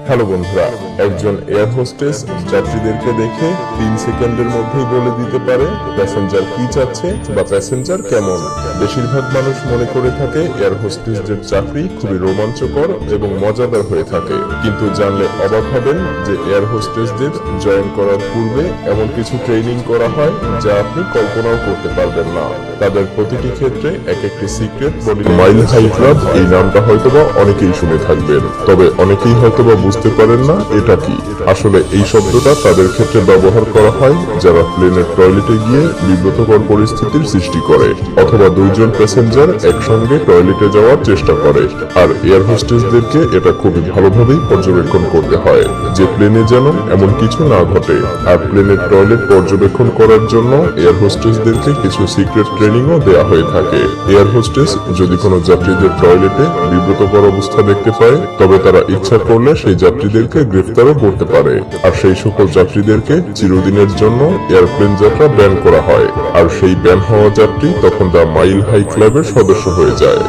Hello বন্ধুরা, একজন air hostess যাত্রীদেরকে দেখে 3 সেকেন্ডের মধ্যেই বলে দিতে পারে প্যাসেঞ্জার কি চাচ্ছে বা প্যাসেঞ্জার কেমন। বেশিরভাগ মানুষ মনে করে থাকে এয়ার হোস্টেসদের চাকরি খুবই রোমাঞ্চকর এবং মজাদার হয়ে থাকে, কিন্তু জানলে অবাক হবেন যে এয়ার হোস্টেসদের জয়েন করার পূর্বে এমন কিছু ট্রেনিং করা হয় যা আপনি কল্পনাও করতে পারবেন না। তাদের প্রতিটি ক্ষেত্রে এক একটি secret body mile high club, এই নামটা হয়তোবা অনেকেই শুনে থাকবেন, তবে অনেকেই হয়তোবা বুঝতে পারেন না এটা কি। আসলে এই শব্দটা তাদের ক্ষেত্রে ব্যবহার করা হয় যারা প্লেনের টয়লেটে গিয়ে বিব্রতকর পরিস্থিতির সৃষ্টি করে, অথবা দুইজন প্যাসেঞ্জার একসঙ্গে টয়লেটে যাওয়ার চেষ্টা করে। আর এয়ার হোস্টেসদেরকে এটা খুবই ভালোভাবেই পর্যবেক্ষণ করতে হয় যে প্লেনে যেন এমন কিছু না ঘটে। আর প্লেনের টয়লেট পর্যবেক্ষণ করার জন্য এয়ার হোস্টেসদেরকে কিছু সিক্রেট ট্রেনিংও দেয়া হয়ে থাকে। এয়ার হোস্টেস যদি কোনো যাত্রীদের টয়লেটে বিব্রতকর অবস্থা দেখতে পায়, তবে তারা ইচ্ছা করলে সেই যাত্রীদেরকে গ্রেফতারও করতে পারে। আর সেই সকল যাত্রীদেরকে চিরদিনের জন্য এয়ারপ্লেন যাত্রা ব্যান করা হয়। আর সেই ব্যান হওয়া যাত্রী তখন দ্য মাইল হাই ক্লাবের সদস্য হয়ে যায়।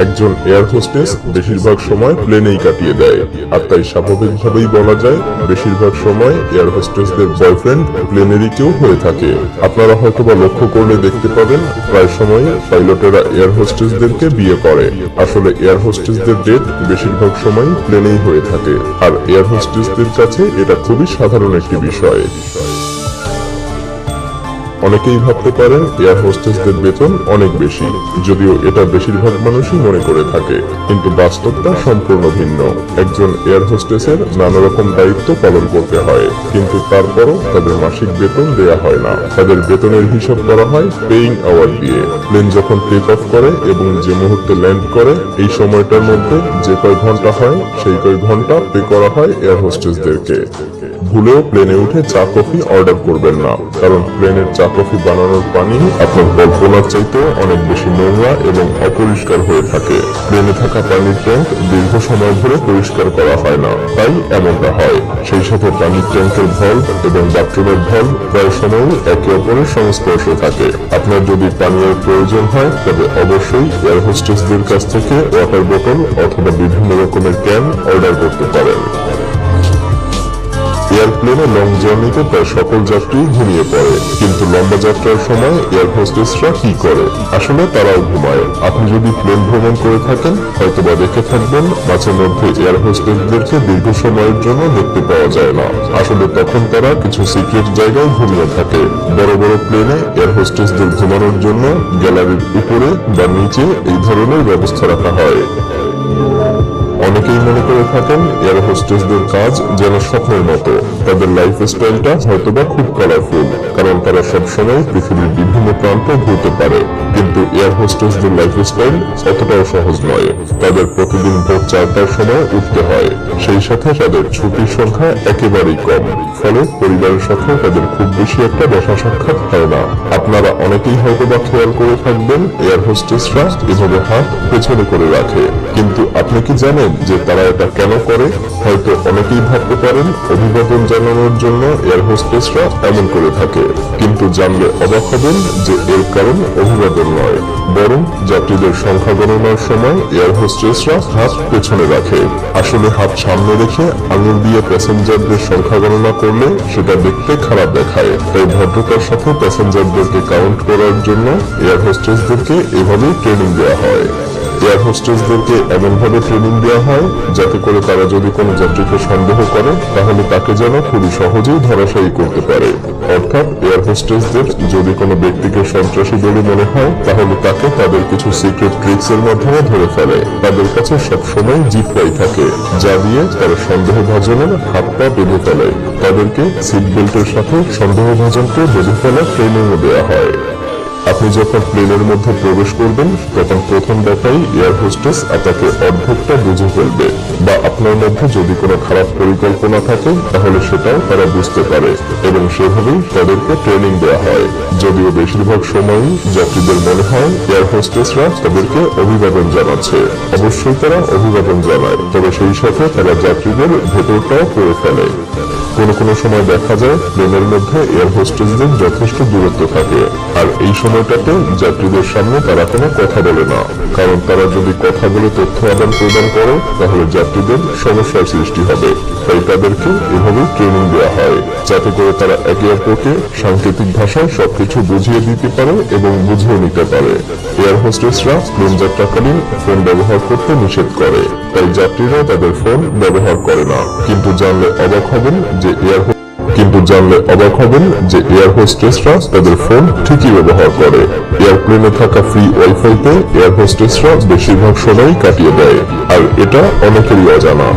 একজন এয়ার হোস্টেস বেশিরভাগ সময় প্লেনেই কাটিয়ে দেয়, আর তাই স্বাভাবিকভাবেই বলা যায় বেশিরভাগ সময় এয়ার হোস্টেসদের বয়ফ্রেন্ড প্লেনেরই কেউ হয়ে থাকে। আপনারা হয়তোবা লক্ষ্য করলে দেখতে পাবেন প্রায় সময় পাইলটেরা এয়ার হোস্টেসদেরকে বিয়ে করে। আসলে এয়ার হোস্টেসদের ডেট বেশিরভাগ সময় প্লেনেই হয়ে থাকে, আর এয়ার হোস্টেসদের কাছে এটা খুবই সাধারণ একটি বিষয়। অনেকেই ভাবতে পারেন এয়ার হোস্টেসদের বেতন অনেক বেশি, যদিও এটা বেশিরভাগ মানুষই মনে করে থাকে, কিন্তু বাস্তবটা সম্পূর্ণ ভিন্ন। একজন এয়ার হোস্টেসের নানা রকম দায়িত্ব পালন করতে হয়, কিন্তু তারপরও তাদের মাসিক বেতন দেয়া হয় না। তাদের বেতনের হিসাব করা হয় পেইং আওয়ার দিয়ে। প্লেন যখন টেক অফ করে এবং যে মুহূর্তে ল্যান্ড করে, এই সময়টার মধ্যে যে কয় ঘন্টা হয় সেই কয় ঘন্টা পে করা হয় এয়ার হোস্টেসদেরকে। ভুলেও প্লেনে উঠে চা কফি অর্ডার করবেন না, কারণ প্লেনের চা কফি বানানোর পানি আপনার কল্পনার চাইতে অনেক বেশি নোংরা এবং অপরিষ্কার হয়ে থাকে। প্লেনে থাকা পানির ট্যাঙ্ক দীর্ঘ সময় ধরে পরিষ্কার করা হয় না, তাই এমনটা হয়। সেই সাথে পানির ট্যাঙ্কের ভলভ এবং বাথরুমের ভলভ প্রায় সময় একে অপরের সংস্পর্শে থাকে। আপনার যদি পানীয় প্রয়োজন হয় তবে অবশ্যই এয়ার হোস্টেসদের কাছ থেকে ওয়াটার বোতল অথবা বিভিন্ন রকমের ক্যান অর্ডার করতে পারেন। এয়ারপ্লেনে লং জার্নিতে প্রায় সকল যাত্রী ঘুমিয়ে পড়ে, কিন্তু লম্বা যাত্রার সময় এয়ার হোস্টেসরা কি করে? আসলে তারাও ঘুমায়। আপনি যদি প্লেন ভ্রমণ করে থাকেন হয়তোবা দেখে থাকবেন মাঝে মধ্যে এয়ার হোস্টেসদেরকে দীর্ঘ সময়ের জন্য দেখতে পাওয়া যায় না। আসলে তখন তারা কিছু সিক্রেট জায়গায় ঘুমিয়ে থাকে। বড় বড় প্লেনে এয়ার হোস্টেসদের ঘুমানোর জন্য গ্যালারির উপরে বা নিচে এই ধরনের ব্যবস্থা রাখা হয়। অনেকেই মনে করে থাকেন এয়ার হোস্টেসদের কাজ যেন স্বপ্নের মতো। তাদের লাইফস্টাইলটা হয়তোবা খুব কালারফুল, কারণ তারা সবসময় পৃথিবীর বিভিন্ন প্রান্তে ঘুরতে পারে। কিন্তু এয়ার হোস্টেসদের লাইফস্টাইল অতটাও সহজ নয়। তাদের প্রতিদিন ভোর 4টার সময় উঠতে হয়, সেই সাথে তাদের ছুটির সংখ্যা একেবারেই কম, ফলে পরিবারের সাথে তাদের খুব বেশি একটা দেখা সাক্ষাৎ হয় না। আপনারা অনেকেই হয়তোবা খেয়াল করে থাকবেন এয়ার হোস্টেসরা এভাবে হাত পেছনে করে রাখে, কিন্তু আপনি কি জানেন যে তারা এটা কেন করে? হয়তো অনেকেই ভাবতে পারেন অভিবাদন জানানোর জন্য এয়ার হোস্টেসরা এমন করে থাকে, কিন্তু জানলে অবাক হবেন যে এর কারণ অভিবাদন নয়, বরং যাত্রীদের সংখ্যা গণনার সময় এয়ার হোস্টেসরা হাত পেছনে রাখে। আসলে হাত সামনে রেখে আঙুল দিয়ে প্যাসেঞ্জারদের সংখ্যা গণনা করলে সেটা দেখতে খারাপ দেখায়, তাই ভদ্রতার সাথে প্যাসেঞ্জারদেরকে কাউন্ট করার জন্য এয়ার হোস্টেসদেরকে এভাবেই ট্রেনিং দেওয়া হয়। এয়ার হোস্টেসদেরকে এমনভাবে ট্রেনিং দেওয়া হয় যাতে করে তারা যদি কোনো যাত্রীকে সন্দেহ করে তাহলে তাকে যেন খুবই সহজেই ধরাশায়ী করতে পারে। অর্থাৎ এয়ার হোস্টেসদের যদি কোনো ব্যক্তিকে সন্ত্রাসী বলে মনে হয় তাহলে তাকে তাদের কিছু সিক্রেট ট্রিক্স এর মাধ্যমে ধরে ফেলে। তাদের কাছে সবসময় জিপটাই থাকে, যা দিয়ে তারা সন্দেহভাজনের হাত পা বেঁধে ফেলে। তাদেরকে সিট বেল্টের সাথে সন্দেহভাজনকে বেঁধে ফেলার ট্রেনিংও দেওয়া হয়। আপনি যখন প্লেনের মধ্যে প্রবেশ করবেন তখন প্রথম দেখাই এয়ার হোস্টেস আপনাকে অর্ধেকটা বুঝে ফেলবে, বা আপনার মধ্যে যদি কোনো খারাপ পরিকল্পনা থাকে তাহলে সেটাও তারা বুঝতে পারে, এবং সেভাবেই তাদেরকে ট্রেনিং দেওয়া হয়। যদিও বেশিরভাগ সময়ই যাত্রীদের মনে হয় এয়ার হোস্টেসরা তাদেরকে অভিবাদন জানাচ্ছে। অবশ্যই তারা অভিবাদন জানায়, তবে সেই সাথে তারা যাত্রীদের ভেতরটাও করে ফেলে। কোনো সময় দেখা যায় প্লেনের মধ্যে এয়ার হোস্টেসদের যথেষ্ট দূরত্ব থাকে, আর এই সময় সময়টাতে যাত্রীদের সামনে তারা কোনো কথা বলে না, কারণ তারা যদি কথা বলে তথ্য আদান প্রদান করে তাহলে যাত্রীদের সমস্যার সৃষ্টি হবে। তাই তাদেরকে এভাবে ট্রেনিং দেওয়া হয়, যাতে করে তারা একে অপরকে সাংকেতিক ভাষায় সবকিছু বুঝিয়ে দিতে পারে এবং বুঝিয়ে নিতে পারে। এয়ার হোস্টেসরা প্লেন যাত্রাকালীন ফোন ব্যবহার করতে নিষেধ করে, তাই যাত্রীরা তাদের ফোন ব্যবহার করে না। কিন্তু জানলে অবাক হবেন যে এয়ার হোস্টেসরা তাদের ফোন ঠিকই ব্যবহার করে। এয়ারপ্লেনে থাকা ফ্রি ওয়াইফাইতে এয়ার হোস্টেসরা বেশিরভাগ সময় কাটিয়ে দেয়, আর এটা অনেকেরই অজানা।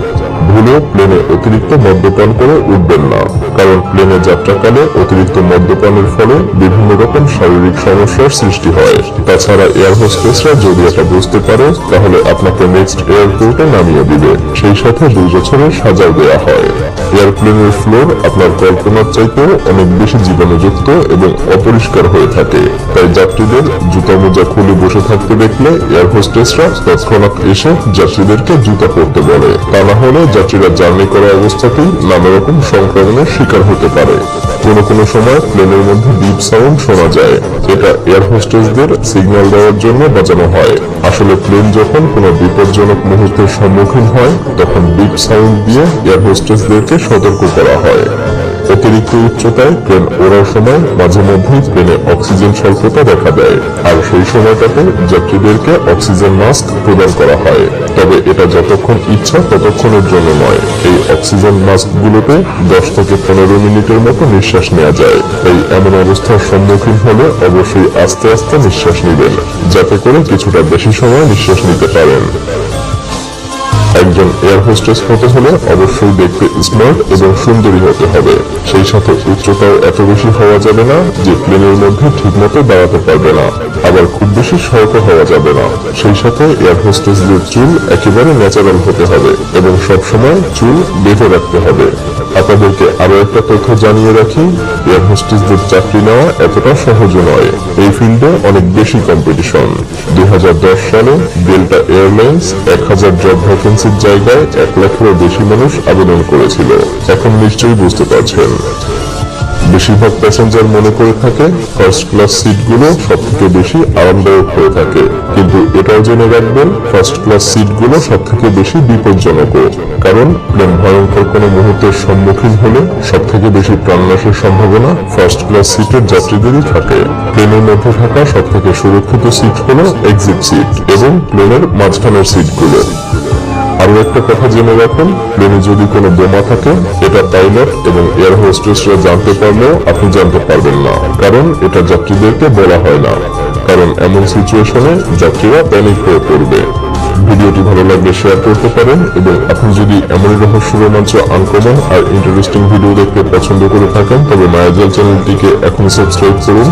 ভুলেও প্লেনে অতিরিক্ত মদ্যপান করে উঠবেন না, কারণ প্লেনে যাত্রাকালে অতিরিক্ত মদ্যপানের ফলে বিভিন্ন রকম শারীরিক সমস্যার সৃষ্টি হয়। তাছাড়া এয়ার হোস্টেসরা যদি এটা বুঝতে পারে তাহলে আপনাকে নেক্সট এয়ারপোর্টে নামিয়ে দিবে, সেই সাথে 2 বছরের সাজাও দেওয়া হয়। এয়ারপ্লেনের ফ্লোর আপনার কল্পনার চাইতেও অনেক বেশি জীবাণুযুক্ত এবং অপরিষ্কার হয়ে থাকে, তাই যাত্রীদের জুতা মোজা খুলে বসে থাকতে দেখলে এয়ার হোস্টেসরা তৎক্ষণাৎ এসে যাত্রীদেরকে জুতা পরতে বলে, তা না হলে যাত্রীরা জার্নি করা অবস্থাতেই নানা রকম সংক্রমণের শিকার হতে পারে। কোনো সময় প্লেনের মধ্যে বিপ সাউন্ড শোনা যায়, এটা এয়ার হোস্টেসদের সিগন্যাল দেওয়ার জন্য বাজানো হয়। আসলে প্লেন যখন কোনো বিপজ্জনক মুহূর্তের সম্মুখীন হয় তখন বিপ সাউন্ড দিয়ে এয়ার হোস্টেসদেরকে সতর্ক করা হয়। অতিরিক্ত উচ্চতায় প্লেন ওড়ার সময় মাঝে মধ্যেই প্লেনে অক্সিজেন স্বল্পতা দেখা দেয়, আর সেই সময়টাতে যাত্রীদেরকে অক্সিজেন মাস্ক প্রদান করা হয়। তবে এটা যতক্ষণ ইচ্ছা ততক্ষণের জন্য নয়। এই অক্সিজেন মাস্কগুলোতে 10 থেকে 15 মিনিটের মতো নিঃশ্বাস নেওয়া যায়, তাই এমন অবস্থার সম্মুখীন হলে অবশ্যই আস্তে আস্তে নিঃশ্বাস নেবেন, যাতে করে কিছুটা বেশি সময় নিঃশ্বাস নিতে পারেন। একজন এয়ার হোস্টেস হতে হলে অবশ্যই দেখতে স্মার্ট এবং সুন্দরী হতে হবে, সেই সাথে উচ্চতাও এত বেশি হওয়া যাবে না যে প্লেনের মধ্যে ঠিকমতো দাঁড়াতে পারবে না, আবার খুব বেশি শর্ট হওয়া যাবে না। সেই সাথে এয়ার হোস্টেসদের চুল একেবারে ন্যাচারাল হতে হবে এবং সবসময় চুল বেঁধে রাখতে হবে। আপনাদেরকে আরো একটা তথ্য জানিয়ে রাখি, এয়ার হোস্টেসদের চাকরি নেওয়া এতটা সহজ নয়। এই ফিল্ডে অনেক বেশি কম্পিটিশন। 2010 সালে ডেল্টা এয়ারলাইন্স 1000 জব ভ্যাকেন্সির জায়গায় 1 লাখেরও বেশি মানুষ আবেদন করেছিল। এখন নিশ্চয়ই বুঝতে পারছেন। বেশিরভাগ প্যাসেঞ্জার মনে করে থাকে ফার্স্ট ক্লাস সিটগুলো সবথেকে বেশি আরামদায়ক হয়ে থাকে, কিন্তু এটাও জেনে রাখবেন ফার্স্ট ক্লাস সিটগুলো সবথেকে বেশি বিপজ্জনকও, কারণ প্লেন ভয়ঙ্কর কোনো মুহূর্তের সম্মুখীন হলে সবথেকে বেশি প্রাণনাশের সম্ভাবনা ফার্স্ট ক্লাস সিটের যাত্রীদেরই থাকে। প্লেনের মধ্যে থাকা সবথেকে সুরক্ষিত সিট হলো এক্সিট সিট এবং প্লেনের মাঝখানের সিটগুলো। আরো একটা কথা জেনে রাখুন, প্লেনে যদি কোনো বোমা থাকে এটা পাইলট এবং এয়ার হোস্টেসরা জানতে পারলেও আপনি জানতে পারবেন না, কারণ এটা যাত্রীদেরকে বলা হয় না, কারণ এমন সিচুয়েশনে যাত্রীরা প্যানিক হয়ে পড়বে। ভিডিওটি ভালো লাগলে শেয়ার করতে পারেন, এবং আপনি যদি এমনই রহস্য, রোমাঞ্চ, আনকমন আর ইন্টারেস্টিং ভিডিও দেখতে পছন্দ করে থাকেন তবে মায়াজাল চ্যানেলটিকে এখন সাবস্ক্রাইব করুন।